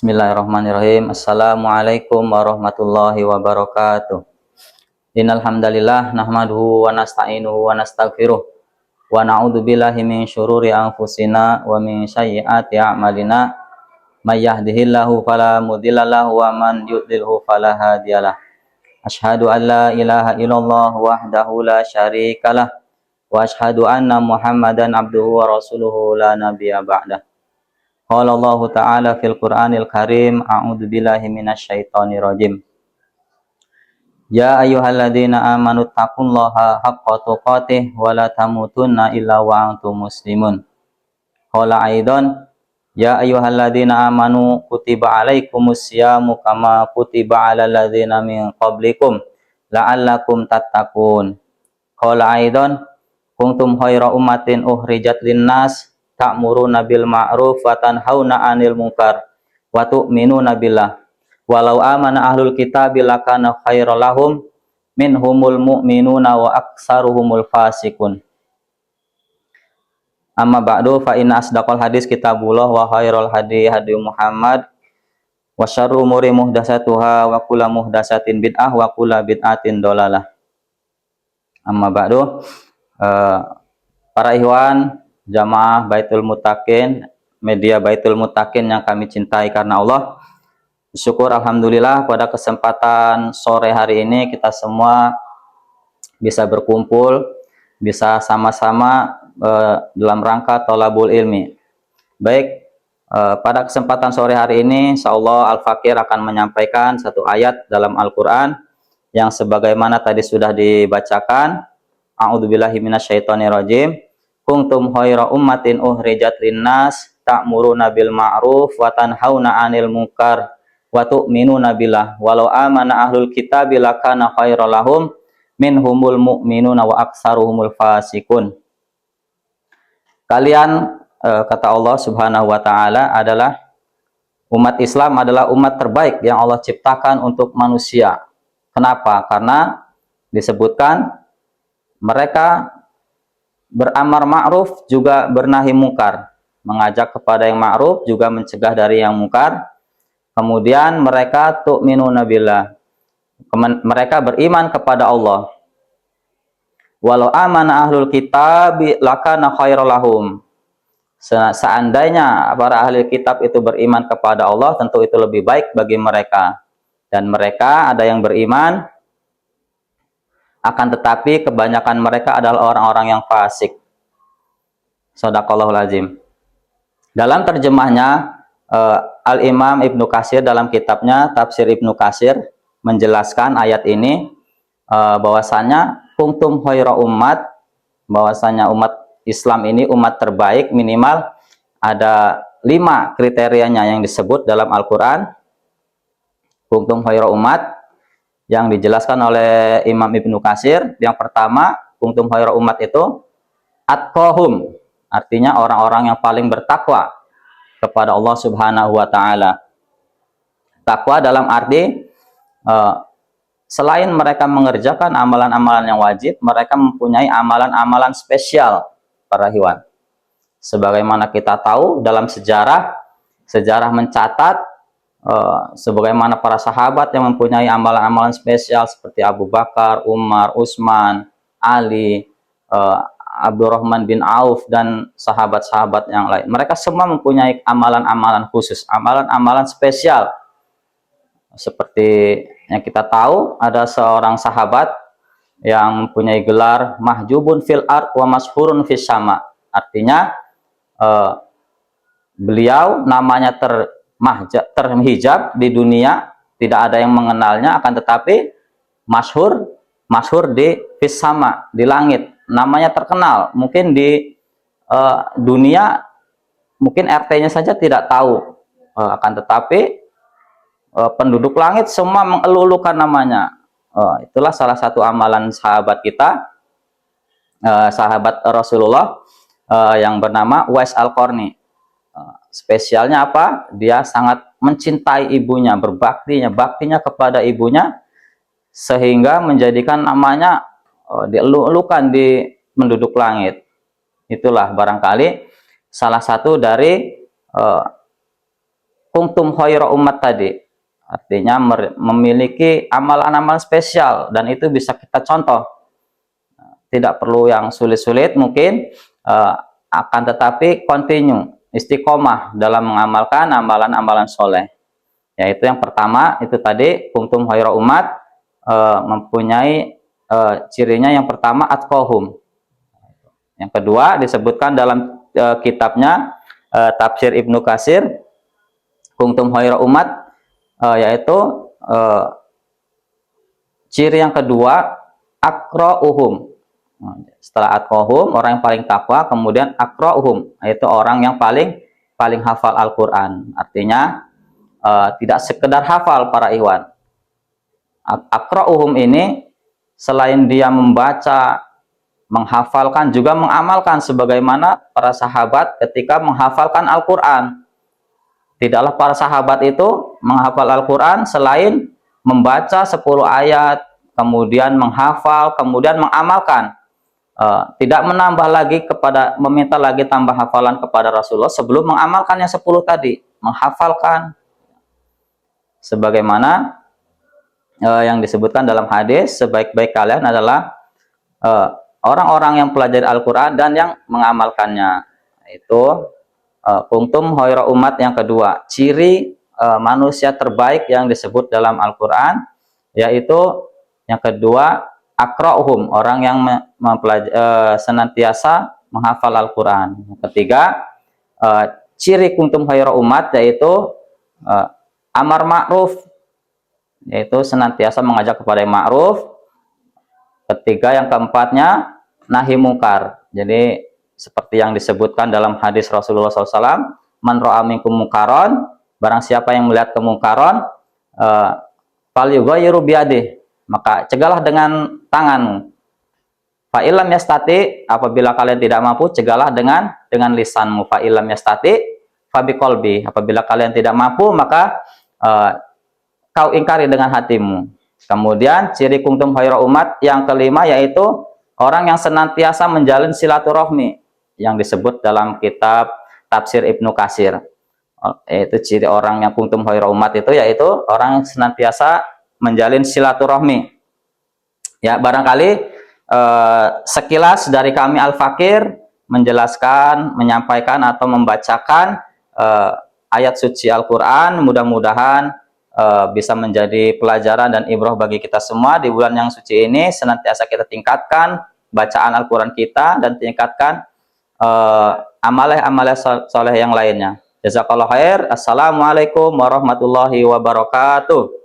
Bismillahirrahmanirrahim. Assalamualaikum warahmatullahi wabarakatuh. Innal hamdalillah nahmaduhu wa nasta'inuhu wa nastaghfiruh wa na'udzu billahi min syururi anfusina wa min sayyiati a'malina. May yahdihillahu fala mudilla lahu wa man yudlilhu fala hadiyalah. Asyhadu an la ilaha illallah wahdahu la syarikalah wa asyhadu anna Muhammadan abduhu wa rasuluhu la nabiyya ba'dah. Qala Allah Ta'ala fil Qur'anil Karim, a'udzu billahi minasyaitonir rajim. Ya ayyuhalladzina amanu taqullaha haqqa tuqatih wa la tamutunna illa wa antum muslimun. Qala aidan, ya ayyuhalladzina amanu kutiba alaikumus syamu kama kutiba alal ladzina min qablikum la'allakum tattaqun. Qala aidan, kuntum khayra ummatin ukhrijat linnas ta'muruna bil ma'ruf wa tanhauna 'anil munkar wa tu'minuna billah walau amana ahlul kitabi lakana khairal lahum minhumul mu'minuna wa aktsaruhumul fasiqun. Amma ba'du fa inna asdaqal hadis kitabullah wa khairal hadi hadi Muhammad wa syarrul umuri muhdatsatuha wa kullu muhdatsatin bid'ah wa kullu bid'atin dhalalah. Amma ba'du, para ikhwan jamaah Baitul Muttaqin, media Baitul Muttaqin yang kami cintai karena Allah. Syukur alhamdulillah pada kesempatan sore hari ini kita semua bisa berkumpul, bisa sama-sama dalam rangka thalabul ilmi. Baik, pada kesempatan sore hari ini insyaallah Al-Fakir akan menyampaikan satu ayat dalam Al-Qur'an yang sebagaimana tadi sudah dibacakan. A'udzubillahi minasyaitonirrajim. Kuntum khayra ummatin ukhrijat linnas ta'muruna bil ma'ruf wa tanhauna 'anil munkar wa tu'minuna billah walau amana ahlul kitabi lakana khairal lahum minhumul mu'minuna wa aktsaruhumul fasiqun. Kalian, kata Allah Subhanahu wa taala, adalah umat Islam, adalah umat terbaik yang Allah ciptakan untuk manusia. Kenapa? Karena disebutkan mereka beramar ma'ruf juga bernahi mungkar, mengajak kepada yang ma'ruf juga mencegah dari yang mungkar. Kemudian mereka tu'minuna billah, mereka beriman kepada Allah. Walau amana ahlul kitab lakana khairal lahum. Seandainya para ahli kitab itu beriman kepada Allah, tentu itu lebih baik bagi mereka. Dan mereka ada yang beriman, akan tetapi kebanyakan mereka adalah orang-orang yang fasik. Shadaqallahul azim. Dalam terjemahnya, Al-Imam Ibnu Katsir dalam kitabnya Tafsir Ibnu Katsir menjelaskan ayat ini bahwasanya kuntum khayra ummat, bahwasanya umat Islam ini umat terbaik, minimal ada 5 kriterianya yang disebut dalam Al-Quran. Kuntum khayra ummat yang dijelaskan oleh Imam Ibnu Katsir. Yang pertama, kuntum khayra umat itu atqahum, artinya orang-orang yang paling bertakwa kepada Allah Subhanahu wa taala. Takwa dalam arti selain mereka mengerjakan amalan-amalan yang wajib, mereka mempunyai amalan-amalan spesial para ikhwan. Sebagaimana kita tahu dalam sejarah mencatat sebagaimana para sahabat yang mempunyai amalan-amalan spesial seperti Abu Bakar, Umar, Utsman, Ali, Abdurrahman bin Auf, dan sahabat-sahabat yang lain. Mereka semua mempunyai amalan-amalan khusus, amalan-amalan spesial. Seperti yang kita tahu, ada seorang sahabat yang mempunyai gelar mahjubun fil ard wa mashhurun fis sama. Artinya beliau namanya terhijab di dunia, tidak ada yang mengenalnya, akan tetapi masyhur di fis sama, di langit, namanya terkenal. Mungkin di dunia mungkin RT-nya saja tidak tahu, akan tetapi penduduk langit semua mengelulukan namanya. Itulah salah satu amalan sahabat kita, sahabat Rasulullah, yang bernama Uwais Al-Qarni. Spesialnya apa? Dia sangat mencintai ibunya, baktinya kepada ibunya, sehingga menjadikan namanya dielulukan di penduduk langit. Itulah barangkali salah satu dari kuntum khaira umat tadi, artinya memiliki amalan-amalan spesial, dan itu bisa kita contoh. Tidak perlu yang sulit-sulit mungkin, akan tetapi continue, istiqomah dalam mengamalkan amalan-amalan soleh. Yaitu yang pertama itu tadi kuntum khaira umat, mempunyai cirinya yang pertama atqahum. Yang kedua disebutkan dalam kitabnya Tafsir Ibnu Katsir, kuntum khaira umat, yaitu ciri yang kedua aqra'uhum. Setelah atqahum, orang yang paling takwa, kemudian aqra'uhum, yaitu orang yang paling hafal Al-Qur'an. Artinya tidak sekedar hafal para ikhwan. Aqra'uhum ini selain dia membaca, menghafalkan, juga mengamalkan sebagaimana para sahabat ketika menghafalkan Al-Qur'an. Tidaklah para sahabat itu menghafal Al-Qur'an selain membaca 10 ayat, kemudian menghafal, kemudian mengamalkan. Tidak menambah lagi meminta lagi tambah hafalan kepada Rasulullah sebelum mengamalkan yang 10 tadi, menghafalkan. Sebagaimana yang disebutkan dalam hadis, sebaik-baik kalian adalah orang-orang yang pelajari Al-Quran dan yang mengamalkannya. Itu kuntum khaira umat yang kedua, ciri manusia terbaik yang disebut dalam Al-Quran, yaitu yang kedua aqra'uhum, orang yang senantiasa menghafal Al-Quran. Yang ketiga, ciri kuntum khaira umat yaitu amar ma'ruf, yaitu senantiasa mengajak kepada yang ma'ruf. Ketiga, yang keempatnya nahi mungkar. Jadi seperti yang disebutkan dalam hadis Rasulullah SAW, man ra'a minkum mungkaron, barang siapa yang melihat kemungkaron, falyughayyiru biyadihi, maka cegahlah dengan tanganmu. Fa illam yastati, apabila kalian tidak mampu, cegahlah dengan lisanmu. Fa illam yastati fa biqalbi, apabila kalian tidak mampu, maka kau ingkari dengan hatimu. Kemudian ciri kuntum khaira umat yang kelima yaitu orang yang senantiasa menjalin silaturahmi, yang disebut dalam kitab Tafsir Ibnu Katsir. Itu ciri orang yang kuntum khaira umat itu, yaitu orang yang senantiasa menjalin silaturahmi. Ya, barangkali sekilas dari kami Al-Fakir menjelaskan, menyampaikan atau membacakan ayat suci Al-Quran. Mudah-mudahan bisa menjadi pelajaran dan ibrah bagi kita semua di bulan yang suci ini. Senantiasa kita tingkatkan bacaan Al-Quran kita dan tingkatkan amalan soleh yang lainnya. Jazakallahu khair. Assalamualaikum warahmatullahi wabarakatuh.